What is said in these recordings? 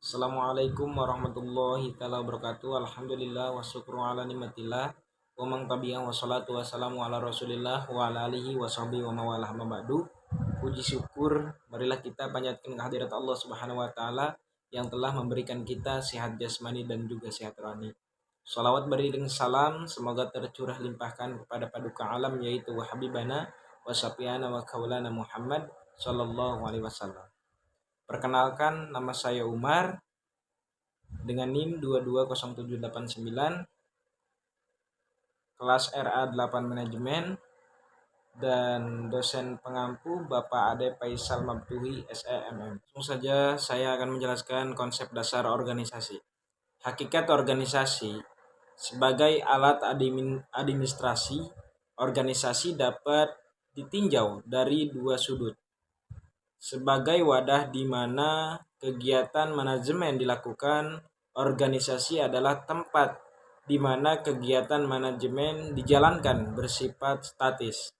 Assalamualaikum warahmatullahi taala wabarakatuh. Alhamdulillah wa syukru ala nikmatillah wa man tabi'ah wa salatu wassalamu ala Rasulillah wa ala alihi wa sahbihi wa mawalah ma ba'du. Puji syukur marilah kita panjatkan kehadirat Allah Subhanahu wa taala yang telah memberikan kita sehat jasmani dan juga sehat rohani. Salawat beriring salam semoga tercurah limpahkan kepada paduka alam yaitu wa habibana wa syafi'ana wa kaulana Muhammad sallallahu alaihi wasallam. Perkenalkan, nama saya Umar dengan NIM 220789, kelas RA8 Manajemen, dan dosen pengampu Bapak Ade Faisal Mabtuhi SEMM. Langsung saja saya akan menjelaskan konsep dasar organisasi. Hakikat organisasi sebagai alat administrasi, organisasi dapat ditinjau dari dua sudut. Sebagai wadah di mana kegiatan manajemen dilakukan, organisasi adalah tempat di mana kegiatan manajemen dijalankan bersifat statis.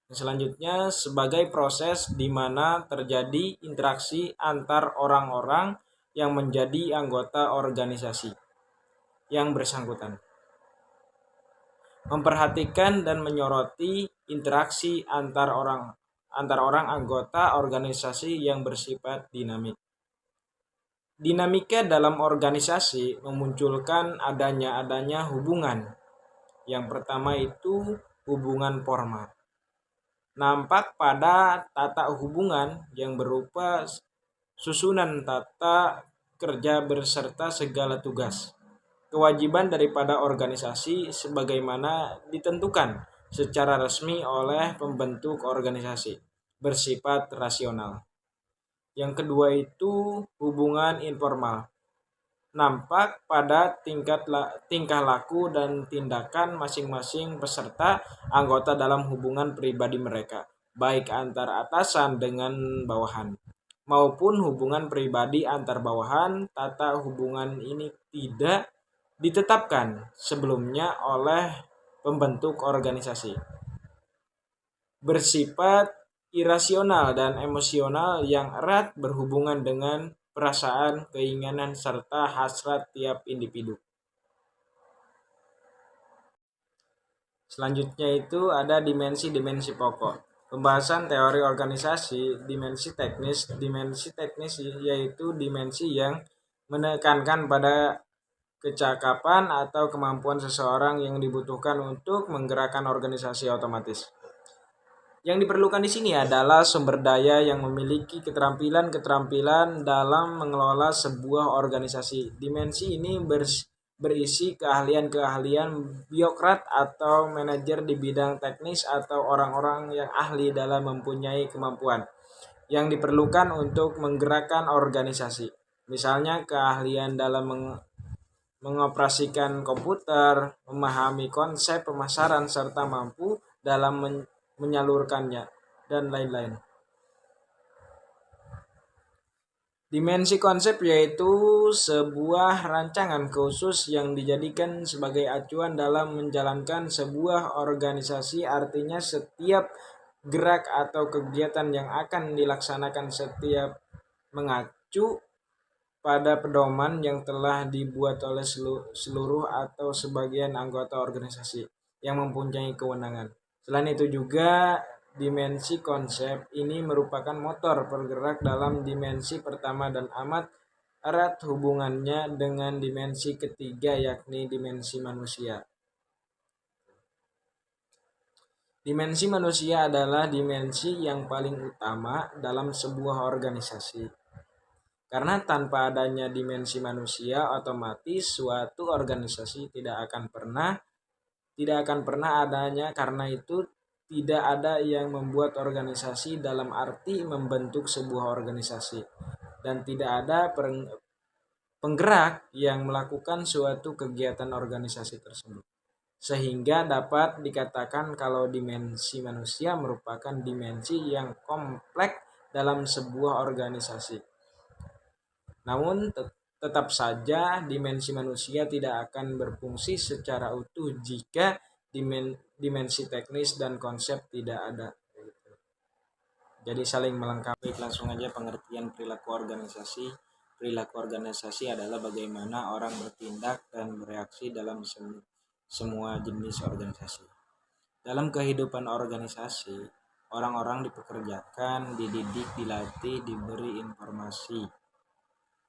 Selanjutnya, sebagai proses di mana terjadi interaksi antar orang-orang yang menjadi anggota organisasi yang bersangkutan. Memperhatikan dan menyoroti interaksi antar orang anggota organisasi yang bersifat dinamik. Dinamika dalam organisasi memunculkan adanya hubungan. Yang pertama itu hubungan formal. Nampak pada tata hubungan yang berupa susunan tata kerja berserta segala tugas. Kewajiban daripada organisasi sebagaimana ditentukan secara resmi oleh pembentuk organisasi, bersifat rasional. Yang kedua itu hubungan informal. Nampak pada tingkah laku dan tindakan masing-masing peserta anggota dalam hubungan pribadi mereka, baik antar atasan dengan bawahan, maupun hubungan pribadi antar bawahan. Tata hubungan ini tidak ditetapkan sebelumnya oleh pembentuk organisasi. Bersifat irasional dan emosional yang erat berhubungan dengan perasaan, keinginan, serta hasrat tiap individu. Selanjutnya itu ada dimensi-dimensi pokok. Pembahasan teori organisasi, dimensi teknis. Dimensi teknis yaitu dimensi yang menekankan pada kecakapan atau kemampuan seseorang yang dibutuhkan untuk menggerakkan organisasi otomatis. Yang diperlukan di sini adalah sumber daya yang memiliki keterampilan dalam mengelola sebuah organisasi. Dimensi ini berisi keahlian-keahlian birokrat atau manajer di bidang teknis atau orang-orang yang ahli dalam mempunyai kemampuan yang diperlukan untuk menggerakkan organisasi. Misalnya keahlian dalam mengoperasikan komputer, memahami konsep pemasaran, serta mampu dalam menyalurkannya, dan lain-lain. Dimensi konsep yaitu sebuah rancangan khusus yang dijadikan sebagai acuan dalam menjalankan sebuah organisasi. Artinya setiap gerak atau kegiatan yang akan dilaksanakan setiap mengacu pada pedoman yang telah dibuat oleh seluruh atau sebagian anggota organisasi yang mempunyai kewenangan. Selain itu juga dimensi konsep ini merupakan motor pergerak dalam dimensi pertama dan amat erat hubungannya dengan dimensi ketiga, yakni dimensi manusia. Dimensi manusia adalah dimensi yang paling utama dalam sebuah organisasi. Karena tanpa adanya dimensi manusia, otomatis suatu organisasi tidak akan pernah adanya. Karena itu tidak ada yang membuat organisasi dalam arti membentuk sebuah organisasi, dan tidak ada penggerak yang melakukan suatu kegiatan organisasi tersebut. Sehingga dapat dikatakan kalau dimensi manusia merupakan dimensi yang kompleks dalam sebuah organisasi. Namun tetap saja dimensi manusia tidak akan berfungsi secara utuh jika dimensi teknis dan konsep tidak ada. Jadi saling melengkapi. Langsung aja pengertian perilaku organisasi. Perilaku organisasi adalah bagaimana orang bertindak dan bereaksi dalam semua jenis organisasi. Dalam kehidupan organisasi, orang-orang dipekerjakan, dididik, dilatih, diberi informasi,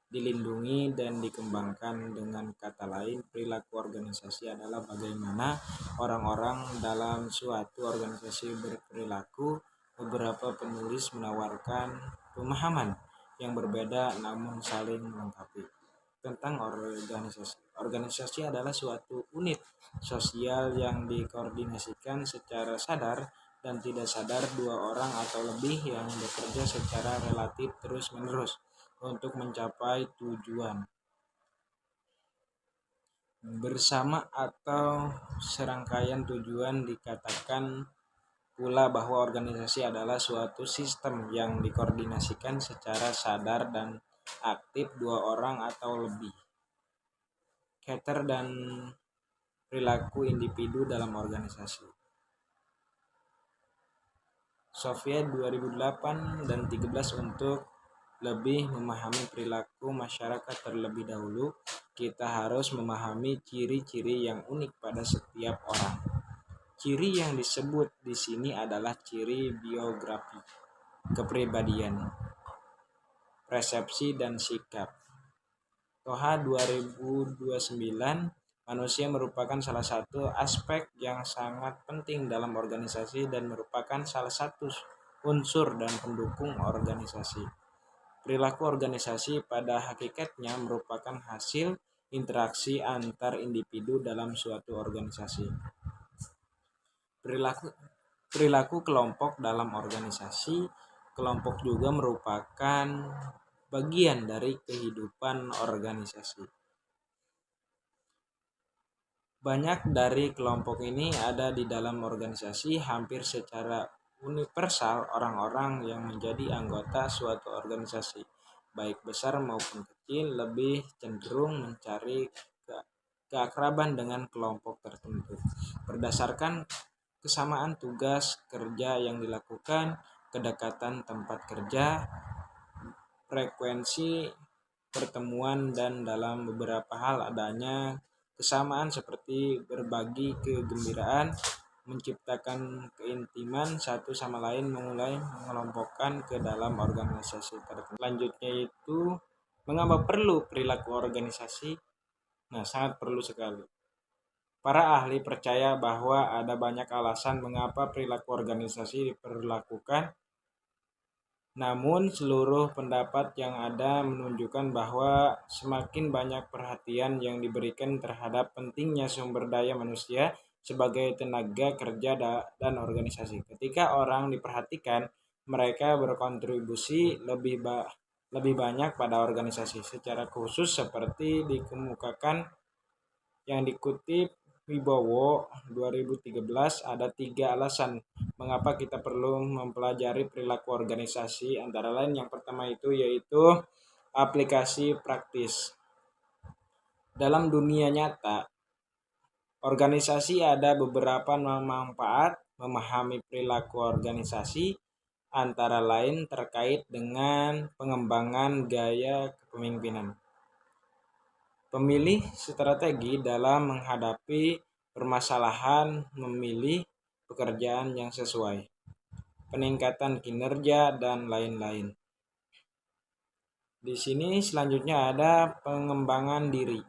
dilindungi, dan dikembangkan. Dengan kata lain, perilaku organisasi adalah bagaimana orang-orang dalam suatu organisasi berperilaku. Beberapa penulis menawarkan pemahaman yang berbeda namun saling melengkapi tentang organisasi. Organisasi adalah suatu unit sosial yang dikoordinasikan secara sadar dan tidak sadar dua orang atau lebih yang bekerja secara relatif terus-menerus untuk mencapai tujuan bersama atau serangkaian tujuan. Dikatakan pula bahwa organisasi adalah suatu sistem yang dikoordinasikan secara sadar dan aktif dua orang atau lebih. Karakter dan perilaku individu dalam organisasi. Soviet 2008 dan 13. Untuk lebih memahami perilaku masyarakat terlebih dahulu, kita harus memahami ciri-ciri yang unik pada setiap orang. Ciri yang disebut di sini adalah ciri biografi, kepribadian, persepsi, dan sikap. Toha 2029, manusia merupakan salah satu aspek yang sangat penting dalam organisasi dan merupakan salah satu unsur dan pendukung organisasi. Perilaku organisasi pada hakikatnya merupakan hasil interaksi antar individu dalam suatu organisasi. Perilaku kelompok dalam organisasi. Kelompok juga merupakan bagian dari kehidupan organisasi. Banyak dari kelompok ini ada di dalam organisasi. Hampir secara universal, orang-orang yang menjadi anggota suatu organisasi, baik besar maupun kecil, lebih cenderung mencari keakraban dengan kelompok tertentu berdasarkan kesamaan tugas kerja yang dilakukan, kedekatan tempat kerja, frekuensi pertemuan, dan dalam beberapa hal adanya kesamaan seperti berbagi kegembiraan, menciptakan keintiman satu sama lain, mulai mengelompokkan ke dalam organisasi tertentu. Selanjutnya itu mengapa perlu perilaku organisasi? Sangat perlu sekali. Para ahli percaya bahwa ada banyak alasan mengapa perilaku organisasi diperlakukan. Namun seluruh pendapat yang ada menunjukkan bahwa semakin banyak perhatian yang diberikan terhadap pentingnya sumber daya manusia sebagai tenaga kerja dan organisasi. Ketika orang diperhatikan, mereka berkontribusi lebih banyak pada organisasi. Secara khusus seperti dikemukakan yang dikutip Wibowo 2013, ada 3 alasan mengapa kita perlu mempelajari perilaku organisasi. Antara lain yang pertama itu yaitu aplikasi praktis. Dalam dunia nyata, organisasi ada beberapa manfaat. Memahami perilaku organisasi antara lain terkait dengan pengembangan gaya kepemimpinan. Pemilih strategi dalam menghadapi permasalahan, memilih pekerjaan yang sesuai, peningkatan kinerja, dan lain-lain. Di sini selanjutnya ada pengembangan diri.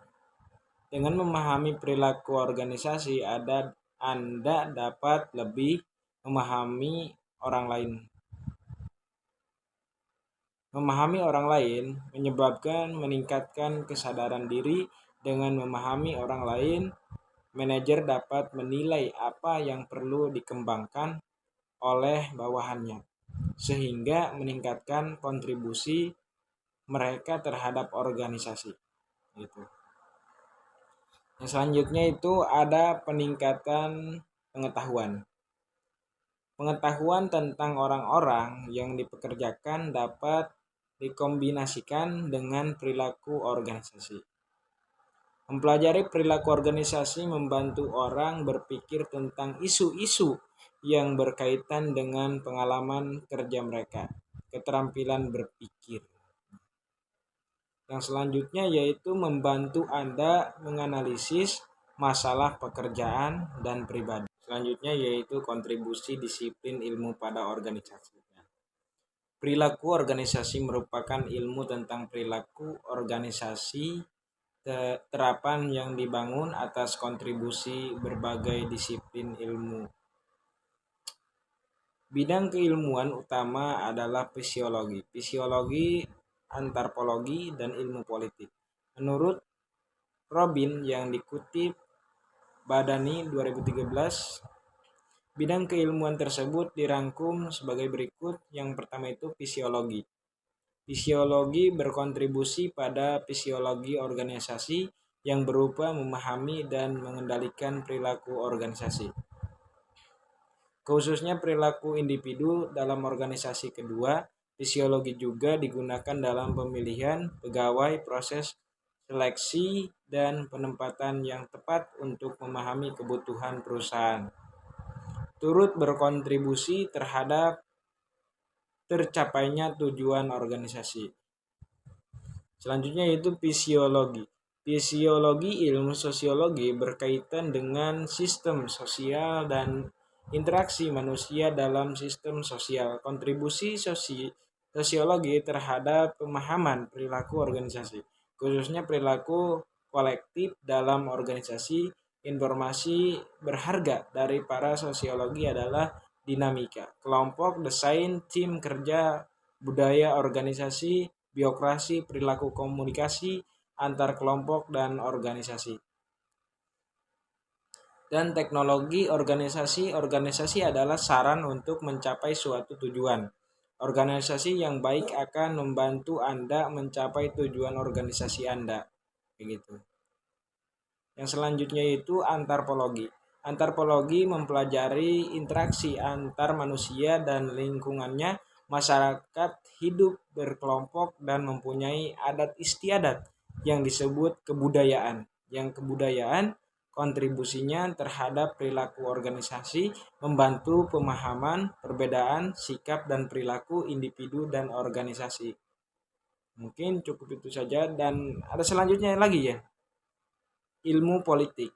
Dengan memahami perilaku organisasi, Anda dapat lebih memahami orang lain. Memahami orang lain menyebabkan meningkatkan kesadaran diri. Dengan memahami orang lain, manajer dapat menilai apa yang perlu dikembangkan oleh bawahannya, sehingga meningkatkan kontribusi mereka terhadap organisasi. Gitu. Yang selanjutnya itu ada peningkatan pengetahuan. Pengetahuan tentang orang-orang yang dipekerjakan dapat dikombinasikan dengan perilaku organisasi. Mempelajari perilaku organisasi membantu orang berpikir tentang isu-isu yang berkaitan dengan pengalaman kerja mereka, keterampilan berpikir. Yang selanjutnya yaitu membantu Anda menganalisis masalah pekerjaan dan pribadi. Selanjutnya yaitu kontribusi disiplin ilmu pada organisasi. Perilaku organisasi merupakan ilmu tentang perilaku organisasi terapan yang dibangun atas kontribusi berbagai disiplin ilmu. Bidang keilmuan utama adalah fisiologi, antropologi, dan ilmu politik. Menurut Robin yang dikutip Badani 2013, bidang keilmuan tersebut dirangkum sebagai berikut. Yang pertama itu fisiologi. Fisiologi berkontribusi pada fisiologi organisasi yang berupa memahami dan mengendalikan perilaku organisasi, khususnya perilaku individu dalam organisasi. Kedua, fisiologi juga digunakan dalam pemilihan pegawai, proses seleksi, dan penempatan yang tepat untuk memahami kebutuhan perusahaan, turut berkontribusi terhadap tercapainya tujuan organisasi. Selanjutnya yaitu fisiologi. Fisiologi ilmu sosiologi berkaitan dengan sistem sosial dan interaksi manusia dalam sistem sosial. Kontribusi sosiologi terhadap pemahaman perilaku organisasi, khususnya perilaku kolektif dalam organisasi. Informasi berharga dari para sosiologi adalah dinamika kelompok, desain tim kerja, budaya organisasi, biokrasi, perilaku komunikasi antar kelompok dan organisasi. Dan teknologi organisasi. Organisasi adalah saran untuk mencapai suatu tujuan. Organisasi yang baik akan membantu Anda mencapai tujuan organisasi Anda. Begitu. Yang selanjutnya itu antropologi. Antropologi mempelajari interaksi antar manusia dan lingkungannya. Masyarakat hidup berkelompok dan mempunyai adat istiadat yang disebut kebudayaan. Yang kebudayaan kontribusinya terhadap perilaku organisasi, membantu pemahaman perbedaan sikap dan perilaku individu dan organisasi. Mungkin cukup itu saja, dan ada selanjutnya lagi ya. Ilmu politik.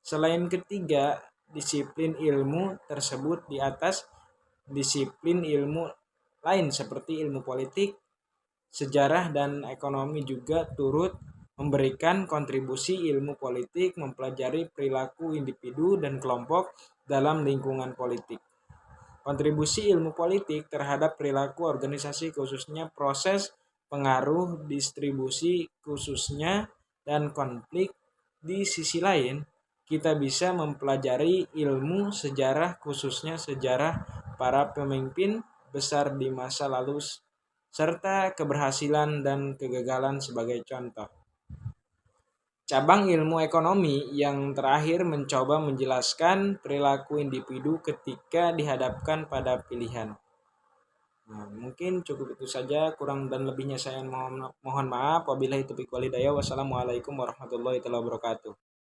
Selain ketiga disiplin ilmu tersebut di atas, disiplin ilmu lain seperti ilmu politik, sejarah, dan ekonomi juga turut memberikan kontribusi. Ilmu politik mempelajari perilaku individu dan kelompok dalam lingkungan politik. Kontribusi ilmu politik terhadap perilaku organisasi, khususnya proses pengaruh distribusi khususnya dan konflik. Di sisi lain, kita bisa mempelajari ilmu sejarah, khususnya sejarah para pemimpin besar di masa lalu serta keberhasilan dan kegagalan sebagai contoh. Cabang ilmu ekonomi yang terakhir mencoba menjelaskan perilaku individu ketika dihadapkan pada pilihan. Nah, mungkin cukup itu saja, kurang dan lebihnya saya mohon maaf. Wabillahi taufiq wal hidayah. Wassalamualaikum warahmatullahi wabarakatuh.